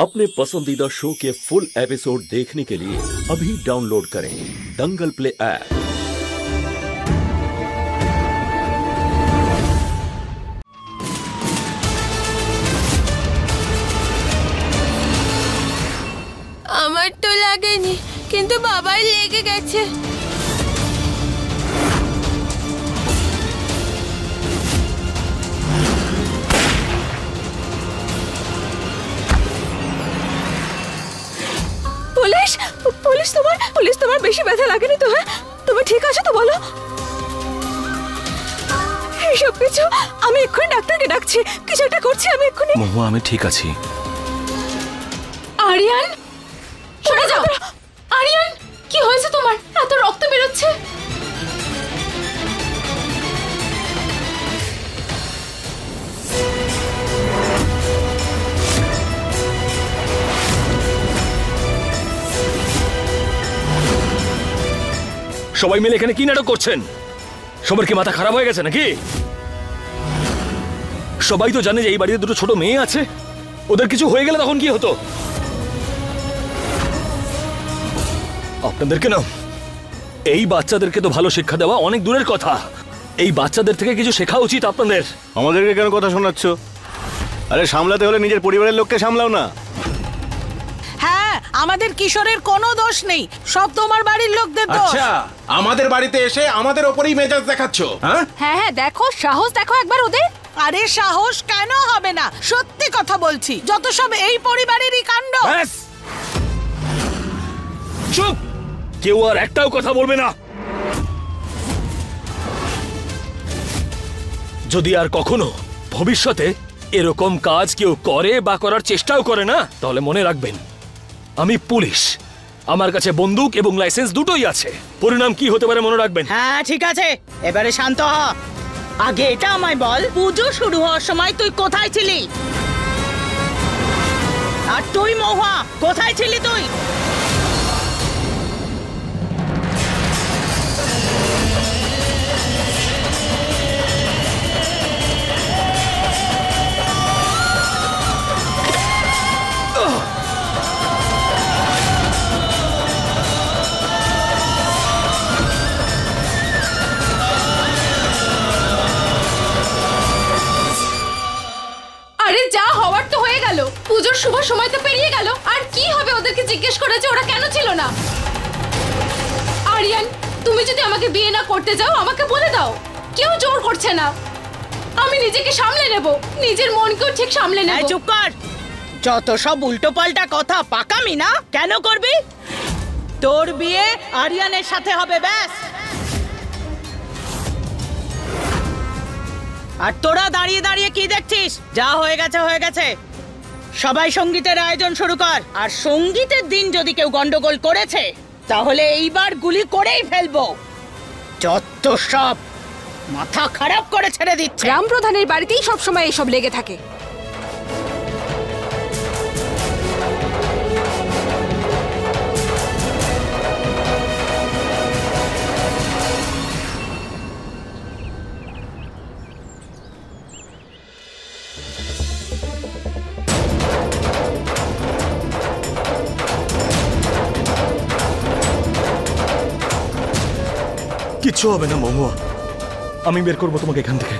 अपने पसंदीदा शो के फुल एपिसोड देखने के लिए अभी डाउनलोड करें दंगल प्ले ऐप। আমার তো লাগেনি, কিন্তু বাবার লেগে গেছে। পুলিশ পুলিশ তোমার বেশি ব্যথা লাগেনি তো? হ্যাঁ, তুমি ঠিক আছো তো? বলো। এইসব কিছু আমি এক্ষুনি ডাক্তারকে ডাকছি, কিছু একটা করছি আমি এক্ষুনি। মহুয়া, আমি ঠিক আছি। আরিয়ান, সরে যাও। আরিয়ান, কি হয়েছে তোমার? এত রক্ত বেরোচ্ছে। সবাই মিলে এখানে কি নাটক করছেন? সবার কি মাথা খারাপ হয়ে গেছে নাকি? সবাই তো জানে যে এই বাড়িতে দুটো ছোট মেয়ে আছে, ওদের কিছু হয়ে গেলে তখন কি হতো? আপনাদেরকে না, এই বাচ্চাদেরকে তো ভালো শিক্ষা দেওয়া অনেক দূরের কথা, এই বাচ্চাদের থেকে কিছু শেখা উচিত আপনাদের। আমাদেরকে কেন কথা শোনাচ্ছ? আরে সামলাতে হলে নিজের পরিবারের লোককে সামলাও না। হ্যাঁ, আমাদের কিশোরের কোনো দোষ নেই, সব তোমার বাড়ির লোকদের দোষ। আচ্ছা, আমাদের বাড়িতে এসে আমাদের ওপরেই মেজাজ দেখাচ্ছ? হ্যাঁ হ্যাঁ, দেখো, সাহস দেখো একবার ওদের। আরে সাহস কেন হবে না, সত্যি কথা বলছি, যত সব এই পরিবারেরই কাণ্ড। ব্যাস, চুপ, কেউ আর একটাও কথা বলবে না। যদি আর কখনো ভবিষ্যতে এরকম কাজ কেউ করে বা করার চেষ্টাও করে না, তাহলে মনে রাখবেন আমি পুলিশ, আমার কাছে বন্দুক এবং লাইসেন্স দুটোই আছে। পরিণাম কি হতে পারে মনে রাখবেন। হ্যাঁ ঠিক আছে, এবারে শান্ত হ। আগে এটা আমায় বল, পুজো শুরু হওয়ার সময় তুই কোথায় ছিলি? আর তুই মহুয়া, কোথায় ছিলি তুই? আরে যা হওয়ার তো হয়ে গেল, পুজোর শুভ সময় তো পেরিয়ে গেল, আর কি হবে? ওদেরকে জিজ্ঞেস করে যে ওরা কেন ছিল না। আরিয়ান, তুমি যদি আমাকে বিয়ে না করতে যাও আমাকে বলে দাও, কেউ জোর করছে না, আমি নিজেকে সামলে নেব, নিজের মনকেও ঠিক সামলে নেব। চুপ কর, যত সব উল্টো পাল্টা কথা, পাকামি না কেন করবি? তোর বিয়ে আরিয়ানের সাথে হবে, ব্যাস। আর তোরা দাঁড়িয়ে দাঁড়িয়ে কি দেখছিস? যা হয়ে গেছে হয়ে গেছে, সবাই সঙ্গীতের আয়োজন শুরু কর। আর সঙ্গীতের দিন যদি কেউ গন্ডগোল করেছে তাহলে এইবার গুলি করেই ফেলবো। যত সব মাথা খারাপ করে ছেড়ে দিচ্ছে। গ্রাম প্রধানের বাড়িতেই সবসময় এইসব লেগে থাকে। কিচ্ছু হবে না মহুয়া, আমি বের করবো তোমাকে এখান থেকে।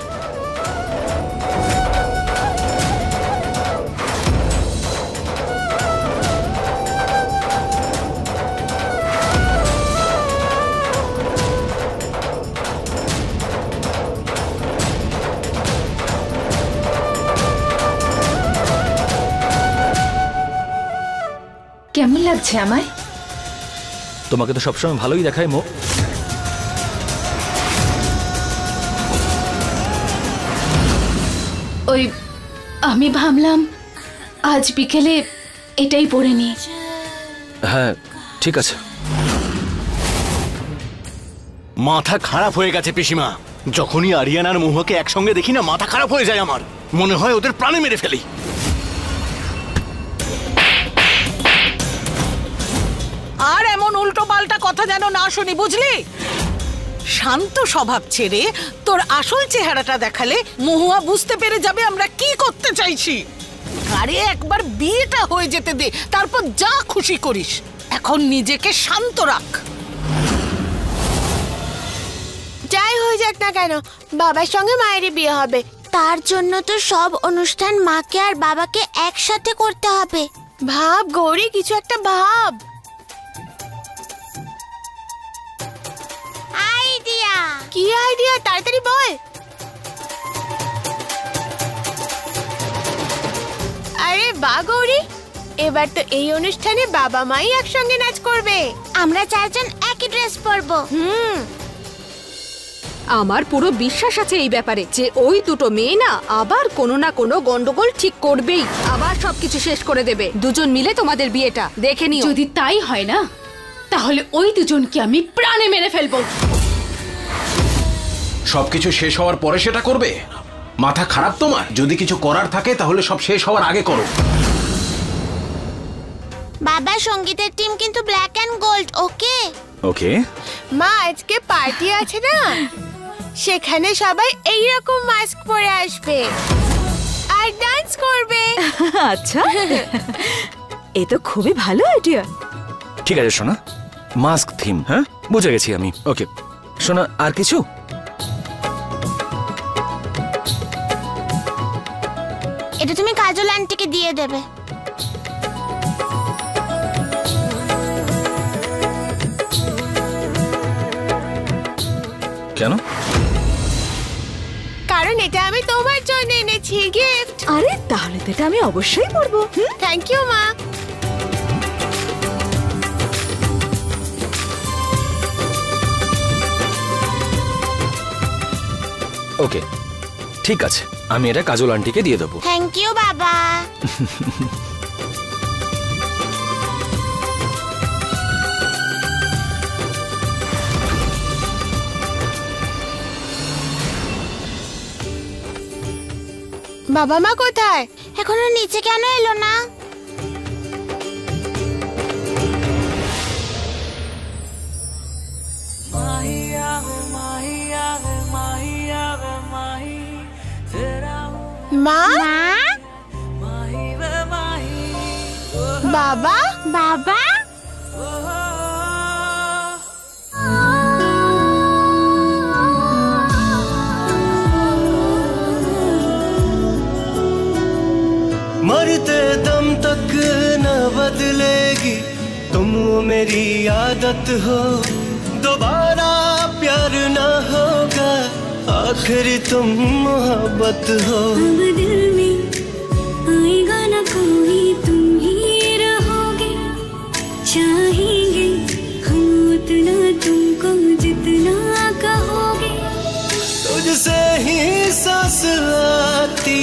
কেমন লাগছে আমায়? তোমাকে তো সবসময় ভালোই দেখায় মো। ওই আমি ভাবলাম আজ বিকেলে এটাই পরে নি। হ্যাঁ ঠিক আছে। মাথা খারাপ হয়ে গেছে পিসিমা, যখনই আরিয়ান আর মহুয়াকে একসঙ্গে দেখি না মাথা খারাপ হয়ে যায় আমার, মনে হয় ওদের প্রাণে মেরে ফেলি। আর এমন উল্টো পাল্টা কথা যেন না শুনি, বুঝলি? শান্ত স্বভাব ছেড়ে তোর আসল চেহারাটা দেখালে মহুয়া বুঝতে পেরে যাবে আমরা কি করতে চাইছি। আরে একবার বিয়েটা হয়ে যেতে দে, তারপর যা খুশি করিস। এখন নিজেকে শান্ত রাখ। যাই হয়ে যাক না কেন, বাবার সঙ্গে মায়েরই বিয়ে হবে। তার জন্য তো সব অনুষ্ঠান মাকে আর বাবাকে একসাথে করতে হবে। ভাব গৌরী, কিছু একটা ভাব। আইডিয়া। কি আইডিয়া? তাড়াতাড়ি বল। আরে বাহ গৌরী, এবার তো এই অনুষ্ঠানে বাবা মাই একসঙ্গে নাচ করবে। আমরা চারজন একই ড্রেস পরবো। আমার পুরো বিশ্বাস আছে এই ব্যাপারে যে ওই দুটো মেয়ে না আবার কোনো না কোনো গন্ডগোল ঠিক করবেই, আবার সবকিছু শেষ করে দেবে। দুজন মিলে তোমাদের বিয়েটা দেখে নিও। যদি তাই হয় না, তাহলে ওই দুজনকে আমি প্রাণে মেরে ফেলবো। সবকিছু শেষ হওয়ার পরে সেটা করবে? মাথা খারাপ তোমার? যদি কিছু করার থাকে তাহলে সব শেষ হওয়ার আগে করো। বাবা, সঙ্গীতের টিম কিন্তু ব্ল্যাক এন্ড গোল্ড, ওকে? ওকে। মা, আজকে পার্টি আছে না, সেখানে সবাই এই রকম মাস্ক পরে আসবে আর ডান্স করবে। আচ্ছা, এ তো খুবই ভালো আইডিয়া। ঠিক আছে সোনা, মাস্ক থিম। হ্যাঁ, বুঝে গেছি আমি। ওকে সোনা, আর কিছু? এটা তুমি কাজল আন্টিকে দিয়ে দেবে। কেন? কারণ এটা আমি তোমার জন্য এনেছি, গিফট। আরে তাহলে তো এটা আমি অবশ্যই পরবো। থ্যাংক ইউ মা। ওকে ঠিক আছে, আমি এটা কাজল আন্টিকে দিয়ে দেবো। থ্যাংক ইউ বাবা। বাবা মা কোথায়? এখনো নিচে কেন এলো না? মা, বাবা, বাবা। मरते दम तक न बदलेगी तुम, मेरी आदत हो। दोबारा प्यार न होगा, आखिरी तुम मोहब्बत हो। दिल में आएगा न कोई, तुम ही रहोगे। चाहेंगे हम उतना तुमको जितना कहोगे। तुझसे ही सांस आती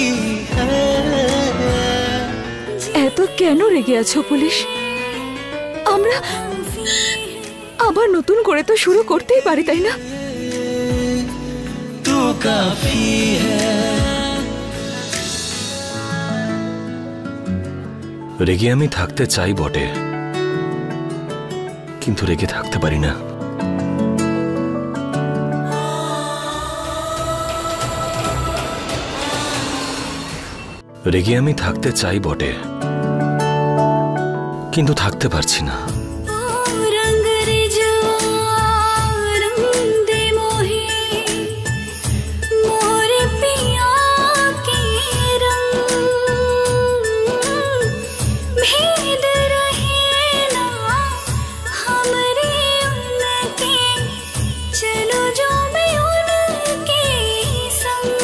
है। এত কেন রেগে আছো পুলিশ? আমরা আবার নতুন করে তো শুরু করতেই পারি, তাই না? तू काफी है। রেগে আমি থাকতে চাই বটে, কিন্তু রেগে থাকতে পারি না। রেগে আমি থাকতে চাই বটে, কিন্তু থাকতে পারছি না। रंग रे जवा रंग दे मोहे, मोरे पिया के रंग भेद रहे ना हमरे उनके। चलो जो मैं उनके संग।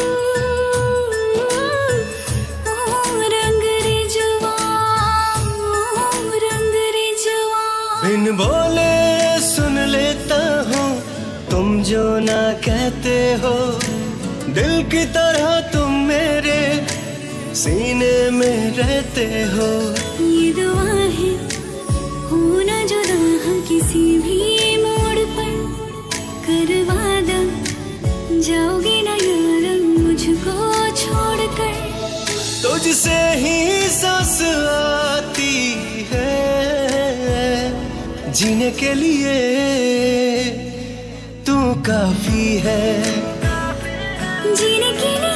रंग रे जवा रंग रे जवा। बिन बोले सुन लेता हूँ तुम जो ना कहते हो। दिल की तरह तुम मेरे सीने में रहते हो। ये दुआ है हो ना जुदा हम किसी भी मोड़ पर। करवा दो जाओगे ना यार मुझको छोड़कर। तुझसे ही सांस आती है, जीने के लिए तू काफी है। जीने के लिए